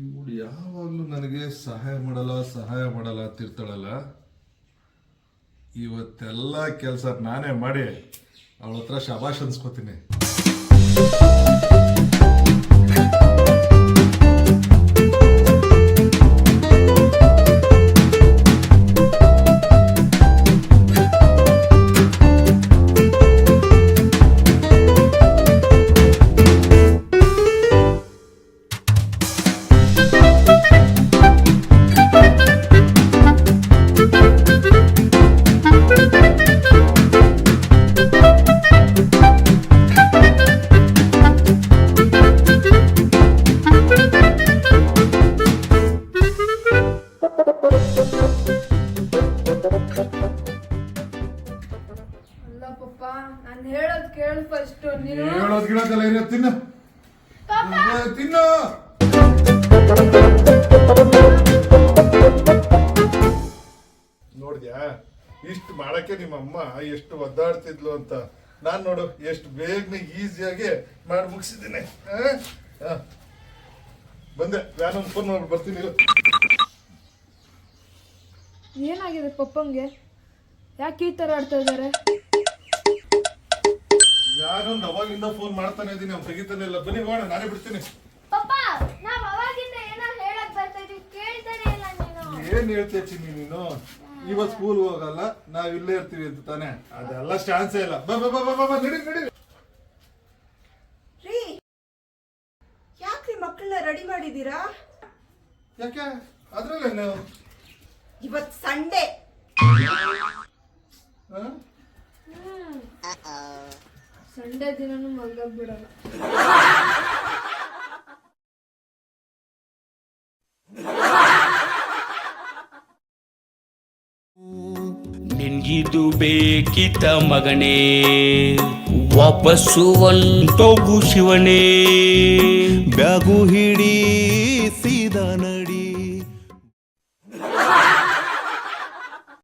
ಇವಳು ಯಾವಾಗಲೂ ನನಗೆ ಸಹಾಯ ಮಾಡಲ್ಲ ಅಂತಿರ್ತಾಳಲ್ಲ. ಇವತ್ತೆಲ್ಲ ಕೆಲಸ ನಾನೇ ಮಾಡಿ ಅವಳ ಹತ್ರ ಶಬಾಷ್ ಅನ್ಸ್ಕೋತೀನಿ. ಅಲ್ಲ ಪಪ್ಪ, ನಾನು ಹೇಳೋದ್ ಕೇಳು ಫಸ್ಟ್. ನೀನು ಹೇಳೋದ್ ಗಿಡದಲ್ಲ ಏನೋ ತಿನ್ನು ತಿನ್ನು. ನೋಡ್ದ್ಯಾ ಇಷ್ಟು ಮಾಡಕ್ಕೆ ನಿಮ್ಮಮ್ಮ ಎಷ್ಟು ಒದ್ದಾಡ್ತಿದ್ಲು ಅಂತ. ನಾನ್ ನೋಡು ಎಷ್ಟು ಬೇಗನೆ ಈಸಿಯಾಗಿ ಮಾಡಿ ಮುಗಿಸಿದ್ದೀನಿ. ಬಂದೆ, ನಾನೊಂದು ಫೋನ್ ಮಾಡಿ ಬರ್ತೀನಿ. ಏನಾಗಿದೆ ಪಪ್ಪಂಗೆ? ಯಾಕೆ ಈ ತರ ಆಡ್ತಾ ಇದಾರೆ? ನಾನೊಂದು ಅವಾಗಿಂದ ಫೋನ್ ಮಾಡ್ತಾನೆ ಇದೀನಿ, ಅವ್ನು ತೆಗಿತಾನೆ ಇಲ್ಲ. ಬನ್ನಿ ಹೋಗೋಣ, ನಾನೇ ಬಿಡ್ತೀನಿ. ಏನ್ ಹೇಳ್ತೀಯ ಚಿನ್ನಿ ನೀನು? ಇವತ್ತು ಸ್ಕೂಲ್ ಹೋಗಲ್ಲ, ನಾವ್ ಇಲ್ಲೇ ಇರ್ತೀವಿ ಅಂತ ತಾನೆ? ಅದೆಲ್ಲ ಚಾನ್ಸೇ ಇಲ್ಲ. ನಡಿ ನಡಿ. ರೀ, ಯಾಕ್ರಿ ಮಕ್ಕಳನ್ನ ರೆಡಿ ಮಾಡಿದೀರಾ? ಯಾಕೆ ಅದ್ರಲ್ಲೇನು? ಇವತ್ ಸಂಡೇ. ಸಂಡೇ ದಿನನೂ ಮಲ್ಗೋಗ್ ಬಿಡಲ್ಲ. ನಿನ್ಗಿದು ಬೇಕಿತ ಮಗನೇ, ವಾಪಸ್ಸು ಒಂಟೋಗು ಶಿವನೇ. ಬ್ಯಾಗು ಹಿಡಿ